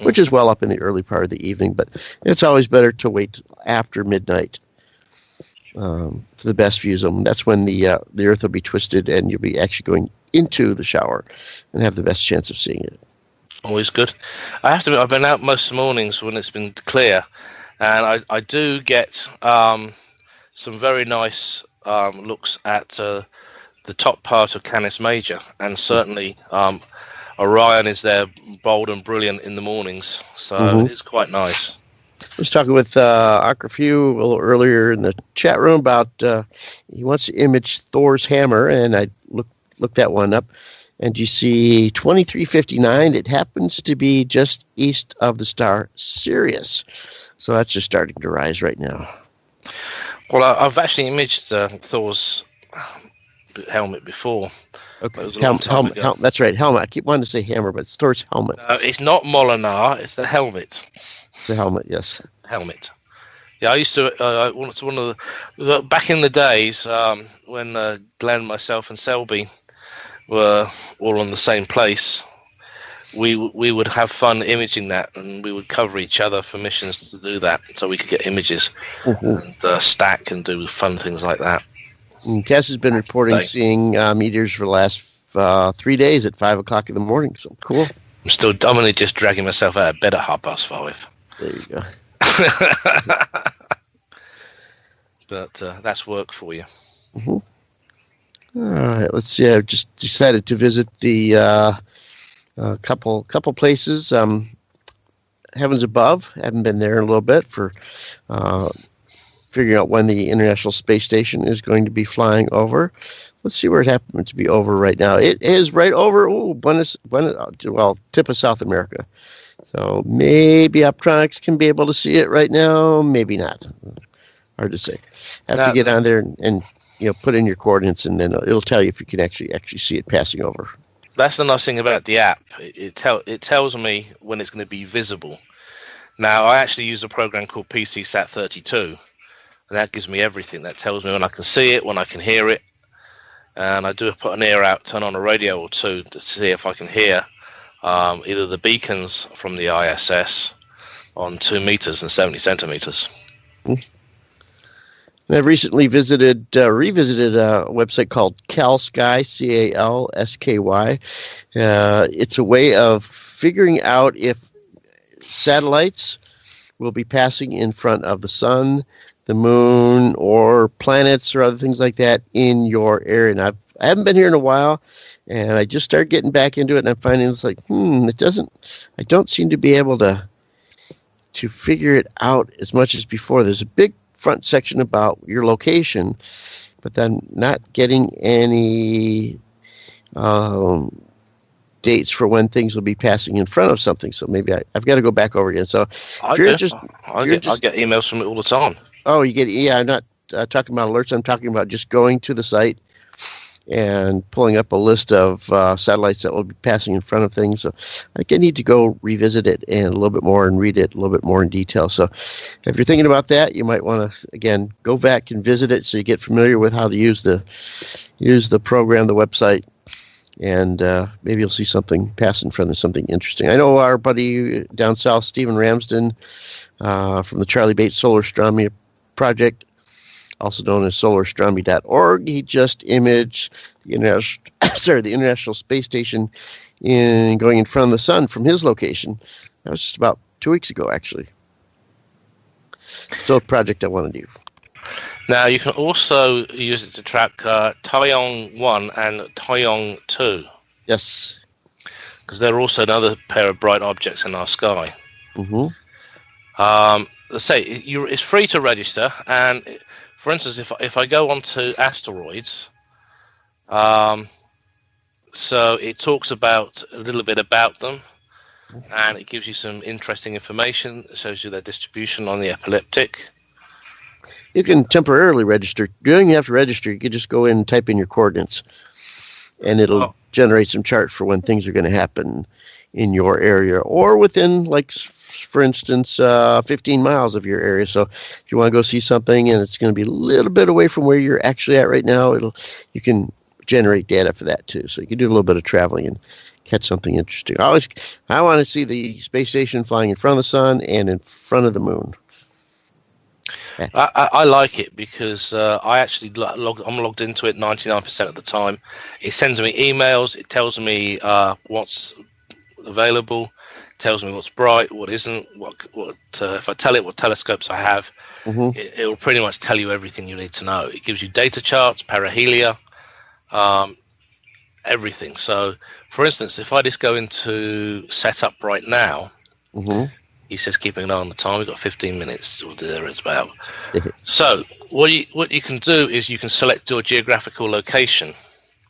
which is well up in the early part of the evening. But it's always better to wait after midnight for the best views of them. That's when the Earth will be twisted and you'll be actually going into the shower and have the best chance of seeing it. Always good. I have to admit, I've been out most mornings when it's been clear, and I do get some very nice looks at the top part of Canis Major, and certainly Orion is there bold and brilliant in the mornings, so it's quite nice. I was talking with Akrafew a little earlier in the chat room about he wants to image Thor's hammer, and I looked that one up, and you see 2359. It happens to be just east of the star Sirius, so that's just starting to rise right now. Well, I've actually imaged Thor's helmet before. Okay, helmet. That's right, helmet. I keep wanting to say hammer, but it's Thor's helmet. It's not Molinar, it's the helmet. It's the helmet, yes. Helmet. Yeah, I used to. It's one of the back in the days when Glenn, myself, and Selby were all on the same place. We would have fun imaging that, and we would cover each other for missions to do that, so we could get images and stack and do fun things like that. Cass has been reporting seeing meteors for the last 3 days at 5 o'clock in the morning. So cool. I'm only just dragging myself out of bed at 5:30. There you go. But that's work for you. All right, let's see. I've just decided to visit the couple places. Heavens Above. Haven't been there in a little bit for figuring out when the International Space Station is going to be flying over. Let's see where it happens to be over right now. It is right over tip of South America. So maybe Optronics can be able to see it right now. Maybe not. Hard to say. Have to get on there and put in your coordinates, and then it'll tell you if you can actually see it passing over. That's the nice thing about the app. It tells me when it's going to be visible. Now, I actually use a program called PCSat 32, and that gives me everything. That tells me when I can see it, when I can hear it, and I do put an ear out, turn on a radio or two to see if I can hear either the beacons from the ISS on 2 meters and 70 centimeters. I recently revisited a website called CalSky, CalSky. It's a way of figuring out if satellites will be passing in front of the sun, the moon, or planets or other things like that in your area. And I haven't been here in a while, and I just started getting back into it, and I'm finding it's like, I don't seem to be able to figure it out as much as before. There's a big front section about your location, but then not getting any dates for when things will be passing in front of something. So maybe I've got to go back over again. So I get emails from it all the time. Oh, you get, I'm not talking about alerts. I'm talking about just going to the site and pulling up a list of satellites that will be passing in front of things. So I think I need to go revisit it and a little bit more and read it a little bit more in detail. So if you're thinking about that, you might want to, again, go back and visit it so you get familiar with how to use the program, the website, and maybe you'll see something pass in front of something interesting. I know our buddy down south, Stephen Ramsden, from the Charlie Bates Solar Astronomy Project, also known as solarastronomy.org. He just imaged the International Space Station going in front of the sun from his location. That was just about 2 weeks ago, actually. Still a project I want to do. Now, you can also use it to track Taiyong 1 and Taiyong 2. Yes. Because they're also another pair of bright objects in our sky. Mm-hmm. Let's say it's free to register, and for instance, if I go onto asteroids, so it talks about a little bit about them, and it gives you some interesting information. It shows you their distribution on the ecliptic. You can temporarily register. You don't even have to register. You can just go in and type in your coordinates, and it'll generate some charts for when things are going to happen in your area or within, like, for instance, 15 miles of your area. So if you want to go see something and it's going to be a little bit away from where you're actually at right now, you can generate data for that too. So you can do a little bit of traveling and catch something interesting. I want to see the space station flying in front of the sun and in front of the moon. I like it because I actually I'm logged into it 99% of the time. It sends me emails. It tells me what's available. Tells me what's bright, what isn't. If I tell it what telescopes I have, it will pretty much tell you everything you need to know. It gives you data charts, perihelia, everything. So, for instance, if I just go into setup right now. He says keeping an eye on the time. We've got 15 minutes there as well. So what you can do is you can select your geographical location.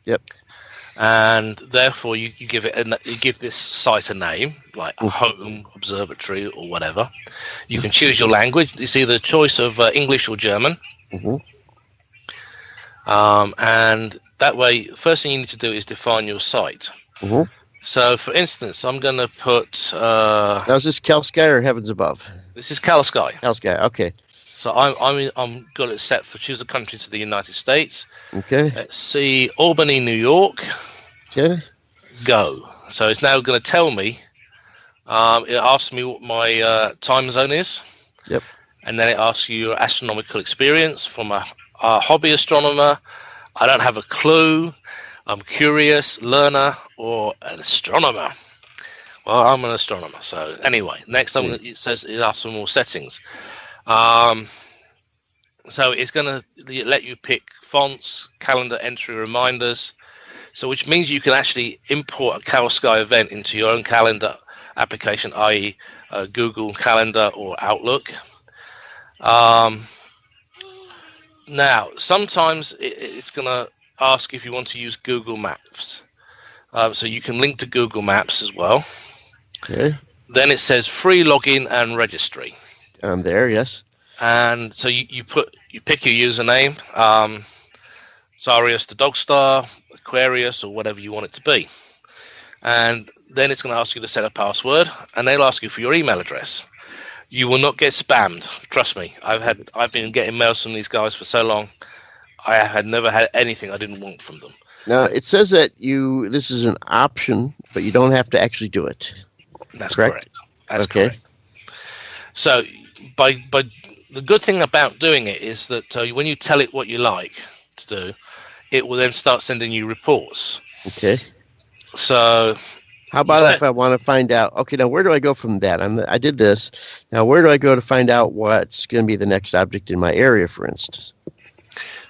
Yep. And therefore you give this site a name, like a home, observatory, or whatever. You can choose your language. It's either a choice of English or German. And that way, first thing you need to do is define your site. So, for instance, I'm going to put... now, is this Cal Sky or Heavens Above? This is Cal Sky. Cal Sky, okay. So I'm got it set for choose a country to the United States. Okay. Let's see, Albany, New York. Okay. Go. So it's now going to tell me. It asks me what my time zone is. Yep. And then it asks you your astronomical experience from a hobby astronomer. I don't have a clue. I'm curious, learner, or an astronomer. Well, I'm an astronomer. So anyway, next time it says it asks for more settings. So it's going to let you pick fonts, calendar entry reminders. So which means you can actually import a Cal Sky event into your own calendar application, i.e. Google Calendar or Outlook. Now, sometimes it's going to ask if you want to use Google Maps. So you can link to Google Maps as well. Okay. Then it says free login and registry. I'm there, yes. And so you pick your username, Sarius the Dogstar, Aquarius, or whatever you want it to be. And then it's going to ask you to set a password, and they'll ask you for your email address. You will not get spammed. Trust me. I've been getting mails from these guys for so long. I had never had anything I didn't want from them. Now, it says that this is an option, but you don't have to actually do it. That's correct. That's okay. Correct. So, by the good thing about doing it is that when you tell it what you like to do, it will then start sending you reports. Okay. So, how about if I want to find out? Okay, now where do I go from that? I did this. Now, where do I go to find out what's going to be the next object in my area, for instance?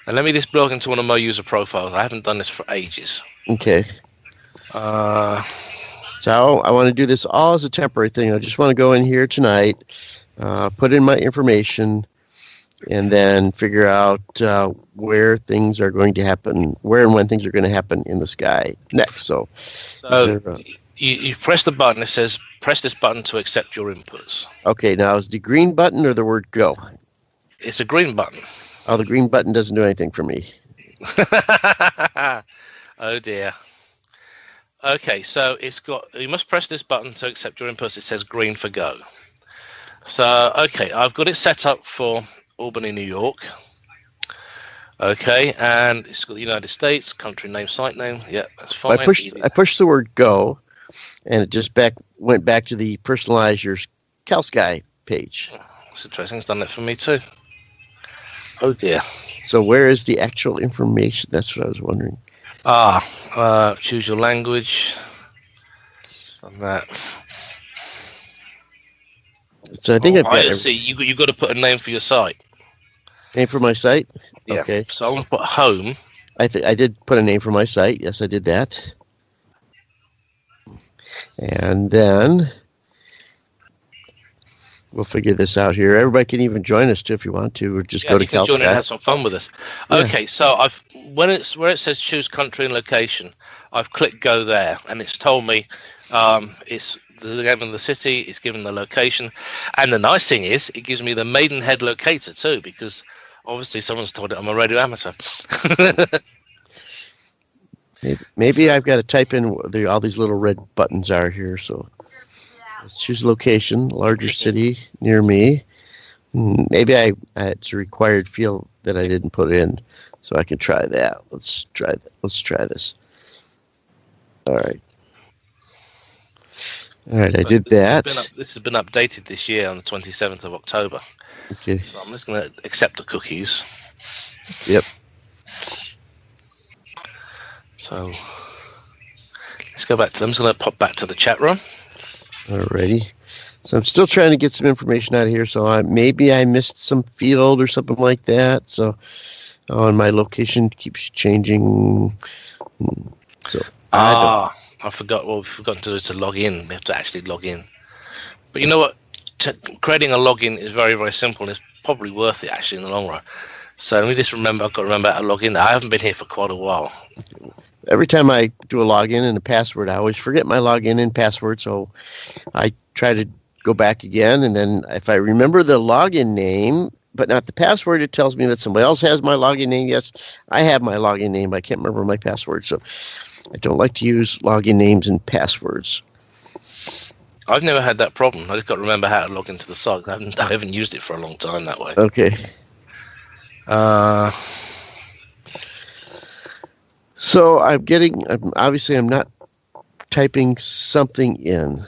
And let me just log into one of my user profiles. I haven't done this for ages. Okay. So I want to do this all as a temporary thing. I just want to go in here tonight, put in my information, and then figure out where things are going to happen, where and when things are going to happen in the sky next. So you press the button. It says, press this button to accept your inputs. Okay, now is the green button or the word go? It's a green button. Oh, the green button doesn't do anything for me. Oh dear. Okay, so it's got. You must press this button to accept your inputs. It says green for go. So okay, I've got it set up for Albany, New York. Okay, and it's got the United States, country name, site name. Yeah, that's fine. I pushed the word go, and it just went back to the personalize your CalSky page. That's interesting. It's done that for me too. Oh dear. So where is the actual information? That's what I was wondering. Choose your language. On that. So I think I've got. See, you got to put a name for your site. Name for my site? Yeah. Okay. So I'm going to put home. I did put a name for my site. Yes, I did that. And then we'll figure this out here. Everybody can even join us too if you want to, or just go to CalSky. Join and have some fun with us. Yeah. Okay, so where it says choose country and location, I've clicked go there, and it's told me it's the name of the city, it's given the location, and the nice thing is it gives me the Maidenhead locator too, because obviously someone's told it I'm a radio amateur. Maybe I've got to type in where all these little red buttons are here. So let's choose location, larger city near me. Maybe it's a required field that I didn't put in, so I can try that. Let's try this. All right, I did that. This has been updated this year on the 27th of October. Okay. So I'm just going to accept the cookies. Yep. So let's go back to them. I'm just going to pop back to the chat room. Alrighty. So I'm still trying to get some information out of here. So maybe I missed some field or something like that. So, and my location keeps changing. So I forgot. What we've forgotten to do to log in. We have to actually log in. But you know what? Creating a login is very, very simple. It's probably worth it actually in the long run. So let me just remember. I've got to remember how to log in. I haven't been here for quite a while. Every time I do a login and a password, I always forget my login and password. So I try to go back again. And then if I remember the login name, but not the password, it tells me that somebody else has my login name. Yes, I have my login name, but I can't remember my password. So I don't like to use login names and passwords. I've never had that problem. I just got to remember how to log into the site. I haven't used it for a long time that way. Okay. So I'm not typing something in.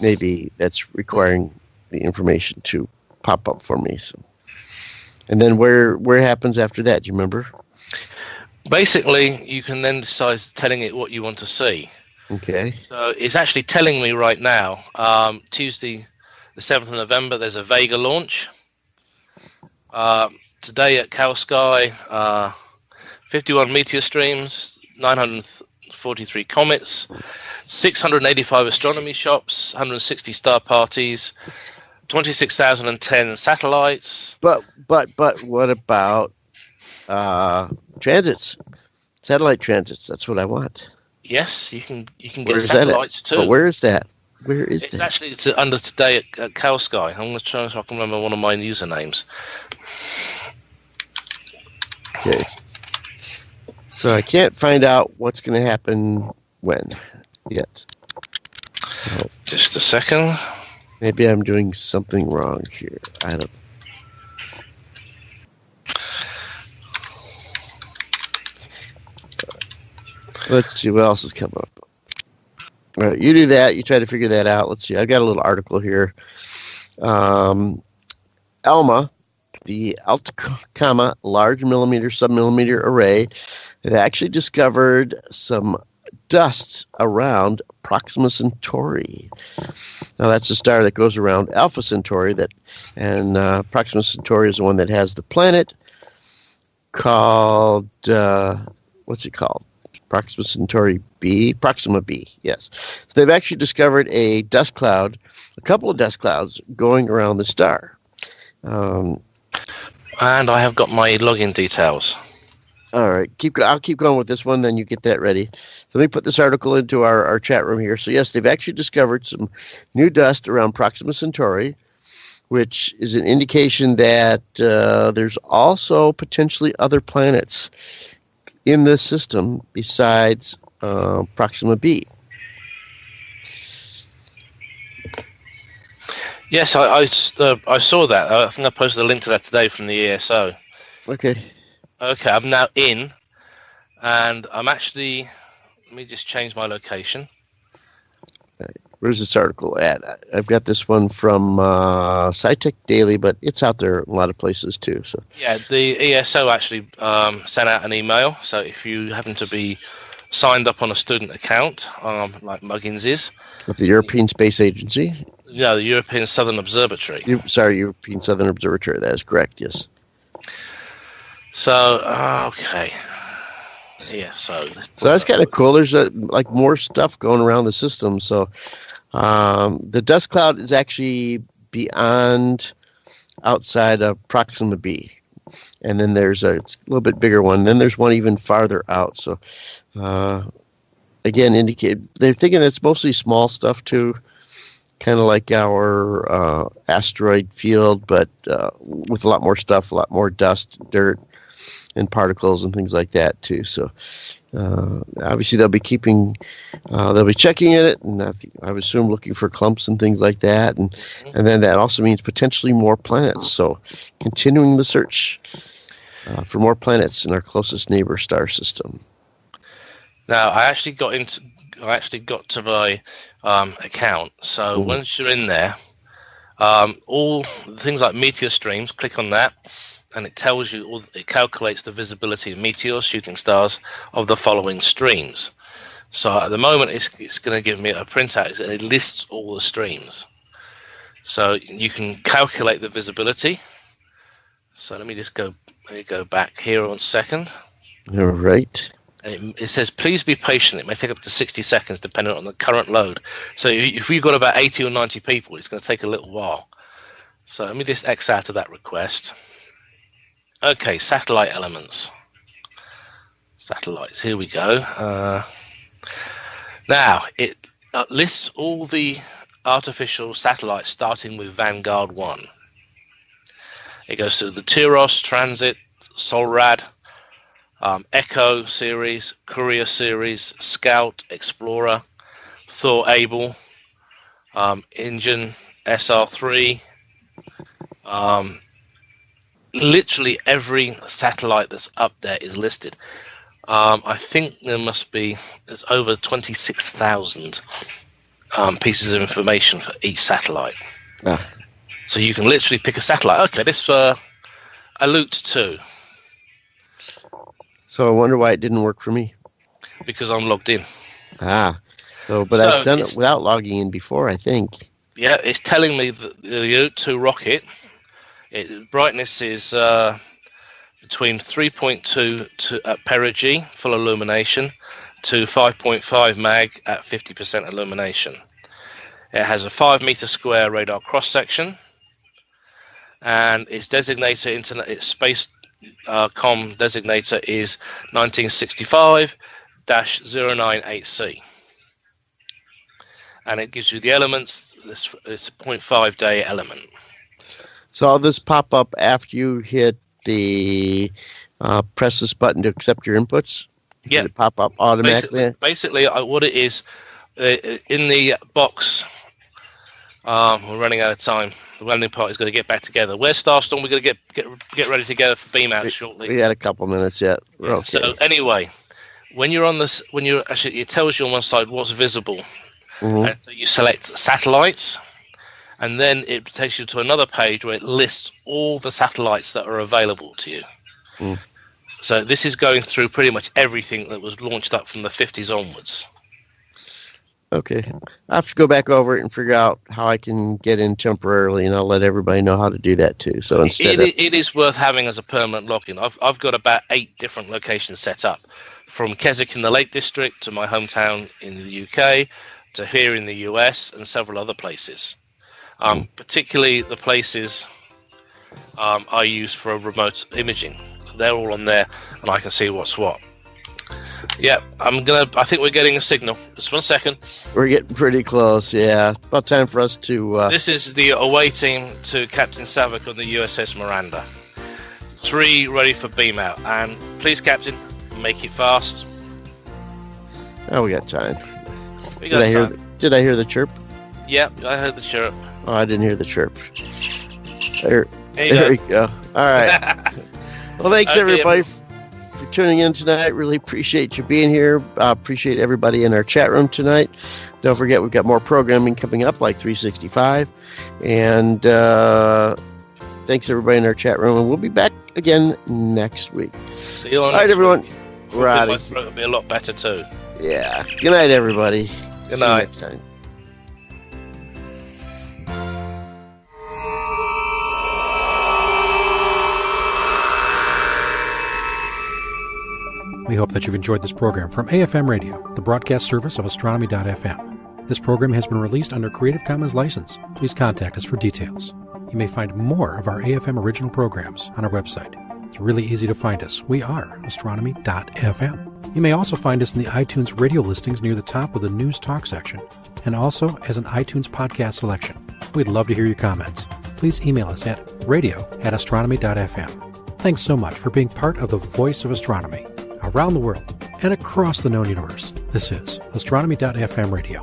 Maybe that's requiring the information to pop up for me. So, and then where happens after that? Do you remember? Basically, you can then decide telling it what you want to see. Okay. So it's actually telling me right now, Tuesday, the 7th of November, there's a Vega launch. Today at CalSky, 51 meteor streams, 943 comets, 685 astronomy shops, 160 star parties, 26,010 satellites. But what about transits? Satellite transits. That's what I want. Yes, you can get satellites too. But where is that? Where is it? It's under today at CalSky. I'm going to try so I can remember one of my usernames. Okay. So I can't find out what's going to happen when yet. Oh. Just a second. Maybe I'm doing something wrong here. I don't. Let's see what else is coming up. All right, you do that. You try to figure that out. Let's see. I've got a little article here. ALMA, the Atacama Large Millimeter Submillimeter Array, have actually discovered some dust around Proxima Centauri. Now, that's a star that goes around Alpha Centauri, and Proxima Centauri is the one that has the planet called, what's it called? Proxima Centauri B, Proxima B, yes. So they've actually discovered a couple of dust clouds going around the star. And I have got my login details. All right, I'll keep going with this one, then you get that ready. So let me put this article into our chat room here. So yes, they've actually discovered some new dust around Proxima Centauri, which is an indication that there's also potentially other planets in this system besides Proxima b. Yes, I saw that. I think I posted a link to that today from the ESO. Okay. Okay, I'm now in, and I'm actually. Let me just change my location. Where's this article at? I've got this one from SciTech Daily, but it's out there in a lot of places too. So yeah, the ESO actually sent out an email. So if you happen to be signed up on a student account, like Muggins is, with the European Space Agency. No, the European Southern Observatory. European Southern Observatory. That is correct. Yes. So okay. Yeah, so that's kind of cool. There's like more stuff going around the system. So the dust cloud is actually beyond, outside of Proxima b, and then there's it's a little bit bigger one. Then there's one even farther out. So again, they're thinking it's mostly small stuff too, kind of like our asteroid field, but with a lot more stuff, a lot more dust, dirt, and particles and things like that too. So obviously they'll be checking in it, and I would assume looking for clumps and things like that, and then that also means potentially more planets. So continuing the search for more planets in our closest neighbor star system. Now I actually got to my account. So once you're in there, all things like meteor streams, click on that. And it tells you, it calculates the visibility of meteors, shooting stars, of the following streams. So at the moment, it's going to give me a printout. It lists all the streams. So you can calculate the visibility. So let me go back here 1 second. All right. It says, please be patient. It may take up to 60 seconds, depending on the current load. So if we've got about 80 or 90 people, it's going to take a little while. So let me just X out of that request. Okay, satellite elements. Satellites, here we go. Now, it lists all the artificial satellites starting with Vanguard 1. It goes through the Tyros, Transit, Solrad, Echo series, Courier series, Scout, Explorer, Thor Able, Engine, SR3, literally every satellite that's up there is listed. I think there's over 26,000 pieces of information for each satellite. So you can literally pick a satellite. Okay, this Alert 2. So I wonder why it didn't work for me. Because I'm logged in. I've done it without logging in before, I think. Yeah, it's telling me that the Alert 2 rocket, brightness is between 3.2 at perigee, full illumination, to 5.5 mag at 50% illumination. It has a 5 meter square radar cross section, and its designator, its space com designator is 1965-098C, and it gives you the elements. This 0.5 day element. So all this pop up after you hit the press this button to accept your inputs? Yeah. Did it pop up automatically? Basically, what it is, in the box, we're running out of time. The welding party is going to get back together. Where's Starstorm? We're going to get ready together for beam out shortly. We had a couple minutes yet. We're okay. So anyway, when you're on this, it tells you on one side what's visible. And so you select satellites, and then it takes you to another page where it lists all the satellites that are available to you. So this is going through pretty much everything that was launched up from the 50s onwards. Okay. I have to go back over it and figure out how I can get in temporarily, and I'll let everybody know how to do that too. So it is worth having as a permanent login. I've got about 8 different locations set up, from Keswick in the Lake District to my hometown in the UK to here in the US and several other places. Particularly the places I use for remote imaging. So they're all on there, and I can see what's what. Yeah, I think we're getting a signal. Just 1 second. We're getting pretty close, yeah. About time for us to... This is the away team to Captain Savick on the USS Miranda. 3 ready for beam out. And please, Captain, make it fast. Oh, we got time. Did I hear the chirp? Yeah, I heard the chirp. Oh, I didn't hear the chirp. There we go. All right. Well, thanks, everybody, for tuning in tonight. Really appreciate you being here. Appreciate everybody in our chat room tonight. Don't forget, we've got more programming coming up, like 365. And thanks, everybody in our chat room. And we'll be back again next week. See you on all right, everyone. We're out. My throat will be a lot better, too. Yeah. Good night, everybody. Good night. See you next time. We hope that you've enjoyed this program from AFM Radio, the broadcast service of Astronomy.FM. This program has been released under Creative Commons license. Please contact us for details. You may find more of our AFM original programs on our website. It's really easy to find us. We are Astronomy.FM. You may also find us in the iTunes radio listings near the top of the News Talk section, and also as an iTunes podcast selection. We'd love to hear your comments. Please email us at radio@astronomy.fm. Thanks so much for being part of the voice of astronomy around the world and across the known universe. This is Astronomy.FM Radio.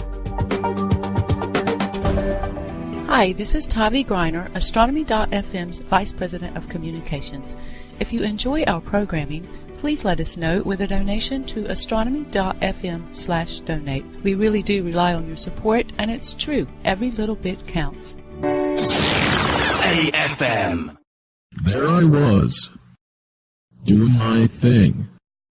Hi, this is Tavi Greiner, Astronomy.FM's Vice President of Communications. If you enjoy our programming, please let us know with a donation to Astronomy.FM/donate. We really do rely on your support, and it's true. Every little bit counts. AFM. There I was, doing my thing.